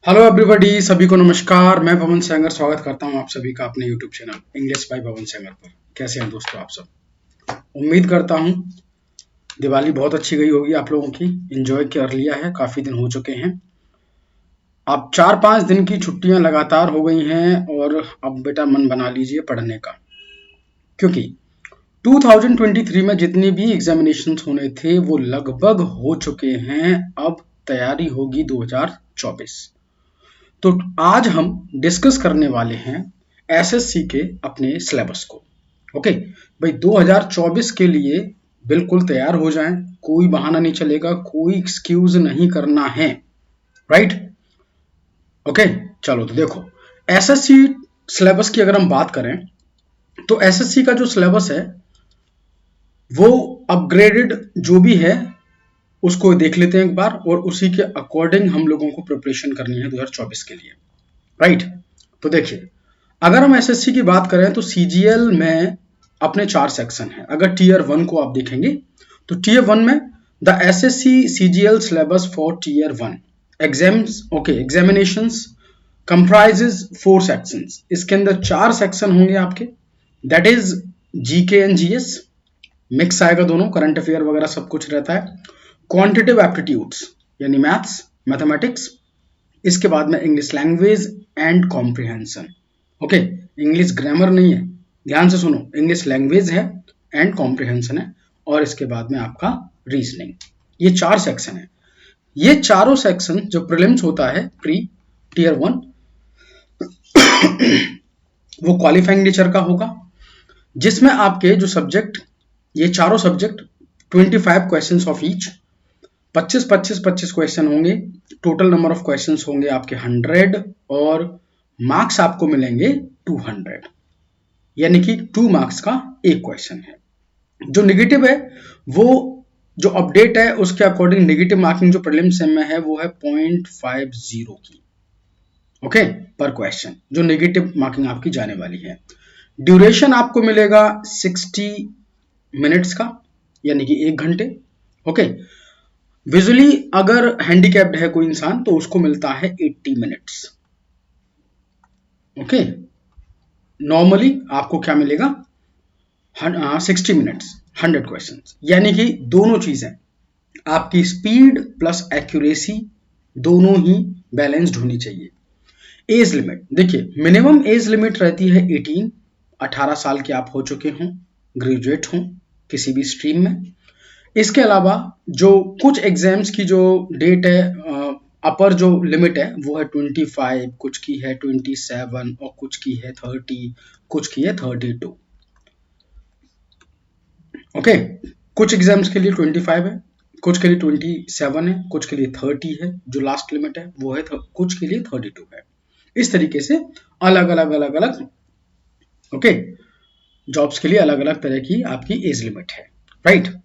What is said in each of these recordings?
Hello everybody, सभी को नमस्कार। मैं पवन सेंगर स्वागत करता हूं आप सभी का अपने यूट्यूब चैनल इंग्लिश बाय पवन सेंगर पर। कैसे हैं दोस्तों आप सब? उम्मीद करता हूं दिवाली बहुत अच्छी गई होगी आप लोगों की, एंजॉय कर लिया है। काफी दिन हो चुके हैं। अब 4-5 दिन की छुट्टियां लगातार हो गई हैं और अब बेटा मन बना लीजिए पढ़ने का, क्योंकि 2023 में जितनी भी एग्जामिनेशंस होने थे वो लगभग हो चुके हैं। अब तैयारी होगी 2024। तो आज हम डिस्कस करने वाले हैं एसएससी के अपने सिलेबस को। ओके भाई, 2024 के लिए बिल्कुल तैयार हो जाएं। कोई बहाना नहीं चलेगा, कोई एक्सक्यूज नहीं करना है। राइट? ओके, चलो तो देखो, एसएससी सिलेबस की अगर हम बात करें तो एसएससी का जो सिलेबस है वो अपग्रेडेड जो भी है उसको देख लेते हैं एक बार, और उसी के अकॉर्डिंग हम लोगों को प्रिपरेशन करनी है 2024 के लिए। राइट? तो देखिए, अगर हम एसएससी की बात करें तो सीजीएल में अपने 4 सेक्शन हैं। अगर टीयर 1 को आप देखेंगे तो टीयर 1 में the SSC CGL syllabus for tier 1 exams, okay, examinations comprises 4 sections. इसके अंदर 4 सेक्शन होंगे आपके, that is GK and GS, mix आएगा दोनों, करंट अफेयर वगैरह सब कुछ रहता है। क्वांटिटेटिव एप्टीट्यूड्स यानी मैथ्स, मैथमेटिक्स। इसके बाद में English language and comprehension. Okay, English grammar नहीं है, ध्यान से सुनो, इंग्लिश लैंग्वेज है एंड कॉम्प्रिहेंशन है। और इसके बाद में आपका रीजनिंग। ये 4 सेक्शन है। ये चारों सेक्शन जो प्रीलिम्स होता है प्री टीयर 1 वो क्वालिफाइंग नेचर का होगा, जिसमें आपके जो सब्जेक्ट, ये चारों subject 25 questions of each, 25 question होंगे। टोटल नंबर ऑफ क्वेश्चंस होंगे आपके 100 और मार्क्स आपको मिलेंगे 200, यानी कि 2 मार्क्स का एक क्वेश्चन है। जो नेगेटिव है वो, जो अपडेट है उसके अकॉर्डिंग नेगेटिव मार्किंग जो प्रीलिम्स में है वो है 0.50 की, ओके, पर क्वेश्चन, जो नेगेटिव मार्किंग आपकी जाने वाली है। ड्यूरेशन आपको मिलेगा 60 मिनट्स का, यानी कि 1 घंटे। ओके, विजुअली अगर हैंडीकैप्ड है कोई इंसान तो उसको मिलता है 80 मिनट्स। ओके, नॉर्मली आपको क्या मिलेगा? 60 मिनट्स, 100 क्वेश्चन, यानी कि दोनों चीजें, आपकी स्पीड प्लस एक्यूरेसी दोनों ही बैलेंस्ड होनी चाहिए। एज लिमिट देखिए, मिनिमम एज लिमिट रहती है 18 साल के आप हो चुके हों, ग्रेजुएट हों किसी भी स्ट्रीम में। इसके अलावा जो कुछ एग्जाम्स की जो डेट है, अपर जो लिमिट है वो है 25, कुछ की है 27 और कुछ की है 30, कुछ की है 32। ओके, कुछ एग्जाम्स के लिए 25 है, कुछ के लिए 27 है, कुछ के लिए 30 है, जो लास्ट लिमिट है वो है कुछ के लिए 32 है। इस तरीके से अलग अलग अलग अलग, ओके, जॉब्स के लिए अलग अलग तरह की आपकी एज लिमिट है। राइट?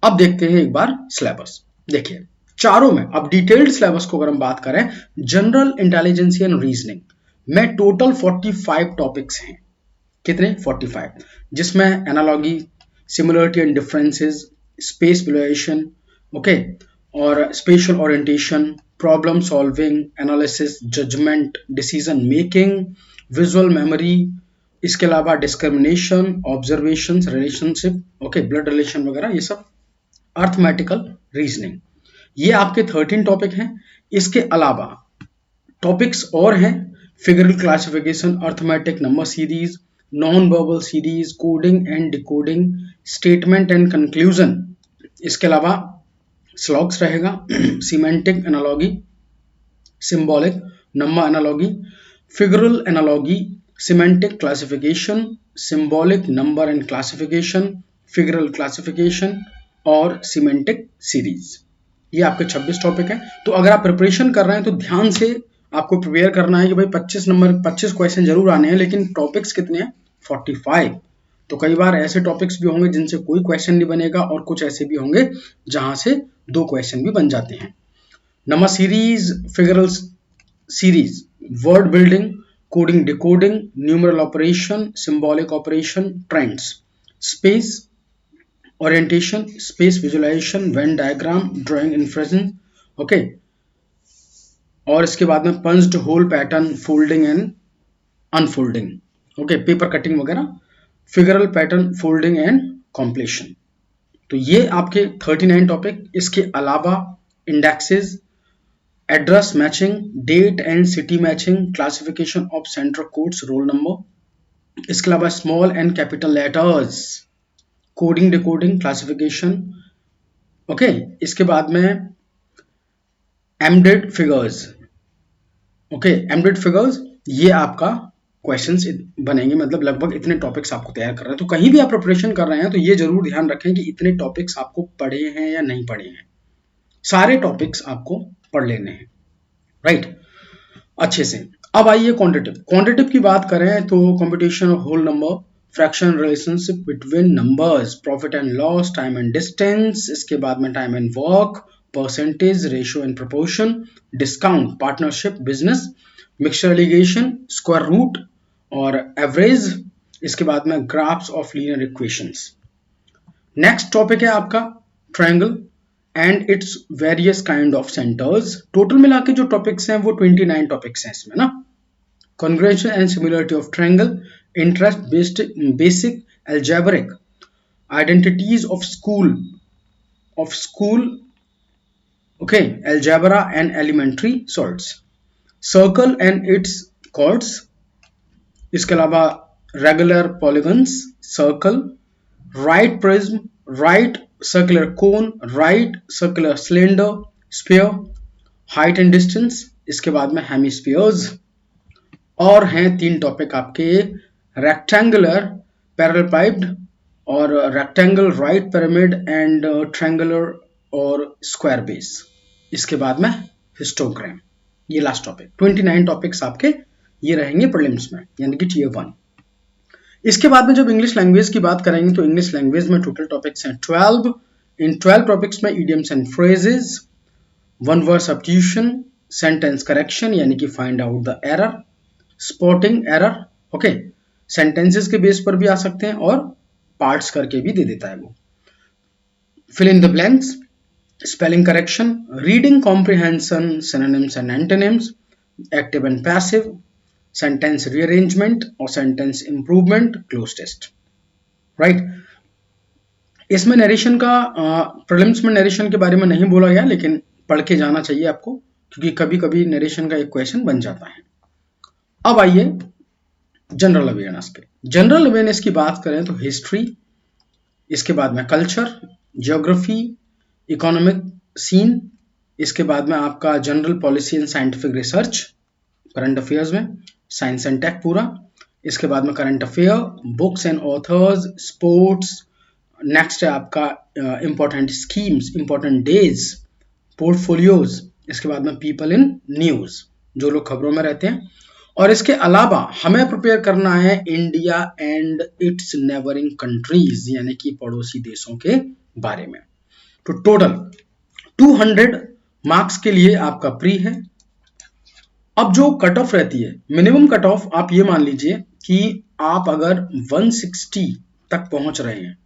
अब देखते हैं एक बार सिलेबस। देखिए, चारों में अब डिटेल्ड सिलेबस को अगर हम बात करें, जनरल इंटेलिजेंस एंड रीजनिंग में टोटल 45 टॉपिक्स हैं। कितने? 45, जिसमें analogy, similarity and differences, space valuation, okay, और special orientation, problem solving, analysis, judgment, decision making, visual memory, इसके अलावा discrimination, observation, relationship, okay, blood relation वगैरह, ये सब, अर्थमेटिकल रीजनिंग। ये आपके 13 टॉपिक हैं। इसके अलावा टॉपिक्स और हैं, figural classification, arithmetic number series, non verbal series, coding and decoding, statement and conclusion. इसके अलावा स्लॉग्स रहेगा, semantic analogy, symbolic number analogy, figural analogy, semantic classification, symbolic number and classification, figural classification और semantic series. ये आपके 26 topic हैं। तो अगर आप प्रिपरेशन कर रहे हैं तो ध्यान से आपको प्रिपेयर करना है कि भाई 25 क्वेश्चन जरूर आने हैं, लेकिन टॉपिक्स कितने हैं? 45। तो कई बार ऐसे टॉपिक्स भी होंगे जिनसे कोई क्वेश्चन नहीं बनेगा, और कुछ ऐसे भी होंगे जहां से 2 क्वेश्चन भी बन जाते हैं। Number series, figural series, word building, coding decoding, numeral operation, symbolic operation, trends, space orientation, space visualization, Venn diagram, drawing inference, okay, और इसके बाद में punched hole pattern, folding and unfolding, okay, paper cutting वगैरह, figural pattern, folding and completion. तो ये आपके 39 topic. इसके अलावा indexes, address matching, date and city matching, classification of central codes, roll number, इसके अलावा small and capital letters, coding decoding, classification, okay. इसके बाद में embedded figures, okay, embedded figures, ये आपका क्वेश्चंस बनेंगे, मतलब लगभग इतने टॉपिक्स आपको तैयार कर रहे हैं। तो कहीं भी आप प्रिपरेशन कर रहे हैं तो ये जरूर ध्यान रखें कि इतने टॉपिक्स आपको पढ़े हैं या नहीं पढ़े हैं। सारे टॉपिक्स आपको पढ़ लेने हैं, राइट, अच्छे से। अब आइए क्वांटिटिव। क्वांटिटिव की बात करें तो computation of whole number, fraction, relationship between numbers, profit and loss, time and distance, इसके बाद में time and work, percentage, ratio and proportion, discount, partnership, business, mixture alligation, square root और एवरेज, इसके बाद में graphs of linear equations. Next topic है आपका triangle and its various kind of centres. Total मिला के जो टॉपिक्स हैं वो 29 टॉपिक्स हैं इसमें ना। Congruence and similarity of triangle, interest based, basic algebraic, identities of school, okay, algebra and elementary surds, circle and its chords, इसके अलावा regular polygons, circle, right prism, right circular cone, right circular cylinder, sphere, height and distance, इसके बाद में hemispheres. और हैं 3 topic आपके, rectangular, पैरेलपाइप्ड और rectangle right pyramid and triangular और स्क्वायर बेस, इसके बाद में हिस्टोग्राम। ये लास्ट टॉपिक। 29 टॉपिक्स आपके ये रहेंगे प्रीलिम्स में, यानी कि टियर 1। इसके बाद में जब इंग्लिश लैंग्वेज की बात करेंगे तो इंग्लिश लैंग्वेज में टोटल टॉपिक्स हैं 12। इन 12 टॉपिक्स में idioms and phrases, one word substitution, sentence correction यानी कि find out the error, spotting error, okay, sentences के बेस पर भी आ सकते हैं और पार्ट्स करके भी दे देता है वो, fill in the blanks, spelling correction, reading comprehension, synonyms and antonyms, active and passive, sentence rearrangement और sentence improvement, cloze test, right. इसमें नरेशन का प्रीलिम्स में नरेशन के बारे में नहीं बोला गया, लेकिन पढ़ के जाना चाहिए आपको, क्योंकि कभी कभी नरेशन का एक क्वेश्चन बन जाता है। अब आइए जनरल अवेयरनेस के। जनरल अवेयरनेस की बात करें तो हिस्ट्री, इसके बाद में कल्चर, ज्योग्राफी, इकोनॉमिक सीन, इसके बाद में आपका general policy and scientific research, current affairs में साइंस एंड टेक पूरा, इसके बाद में current affair, books and authors, sports, next है आपका important schemes, important days, portfolios, इसके बाद में पीपल इन न्यूज, जो लोग खबरों में रहते हैं। और इसके अलावा हमें प्रिपेयर करना है India and it's neighbouring countries, यानी कि पड़ोसी देशों के बारे में। तो टोटल 200 मार्क्स के लिए आपका प्री है। अब जो कट ऑफ रहती है, मिनिमम कट ऑफ आप ये मान लीजिए कि आप अगर 160 तक पहुंच रहे हैं,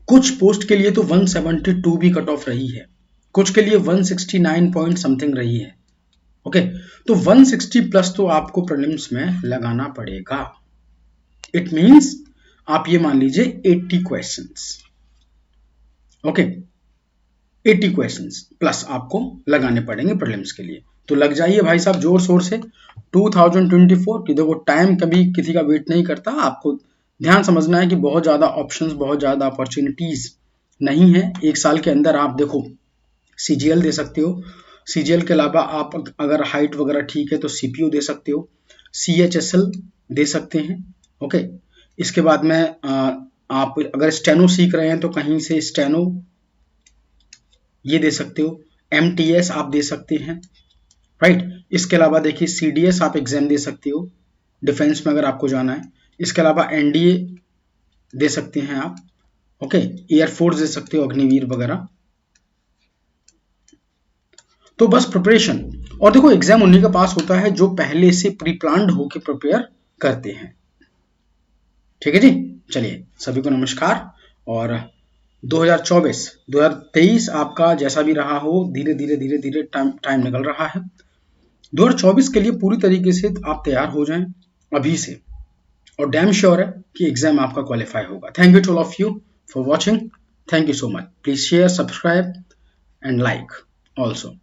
कुछ पोस्ट के लिए तो 172 भी कट ऑफ रही है, कुछ के लिए 169 पॉइंट समथिंग रही है, ओके। तो 160 प्लस तो आपको प्रीलिम्स में लगाना पड़ेगा। इट मींस आप ये मान लीजिए 80 क्वेश्चंस, ओके, 80 क्वेश्चंस प्लस आपको लगाने पड़ेंगे प्रीलिम्स के लिए। तो लग जाइए भाई साहब जोर शोर से 2024 की। देखो टाइम कभी किसी का वेट नहीं करता, आपको ध्यान समझना है कि बहुत ज़्यादा ऑप्शंस, बहुत ज़्यादा अपॉर्चुनिटीज़ नहीं है। एक साल के अंदर आप देखो CGL दे सकते हो, CGL के अलावा आप अगर हाइट वगैरह ठीक है तो CPU दे सकते हो, CHSL दे सकते हैं, ओके। इसके बाद में आप अगर स्टेनो सीख रहे हैं तो कहीं से स्टेनो ये दे सकते हो, MTS आप दे सकते हैं, राइट। इसके अलावा देखिए CDS आप एग्जाम दे सकते हो डिफेंस में अगर आपको जाना है। इसके अलावा NDA दे सकते हैं आप, ओके, एयरफोर्स दे सकते हो, अग्निवीर वगैरह। तो बस प्रिपरेशन, और देखो एग्जाम उन्हीं का पास होता है जो पहले से प्री प्लान्ड होकर प्रिपेयर करते हैं, ठीक है जी। चलिए सभी को नमस्कार और 2024 2023 आपका जैसा भी रहा हो, धीरे धीरे धीरे धीरे टाइम निकल रहा है। 2024 के लिए पूरी तरीके से आप तैयार हो जाएं अभी से, और डैम श्योर है कि एग्जाम आपका क्वालिफाई होगा। Thank you to all of you for watching. Thank you so much. Please share, subscribe and like also.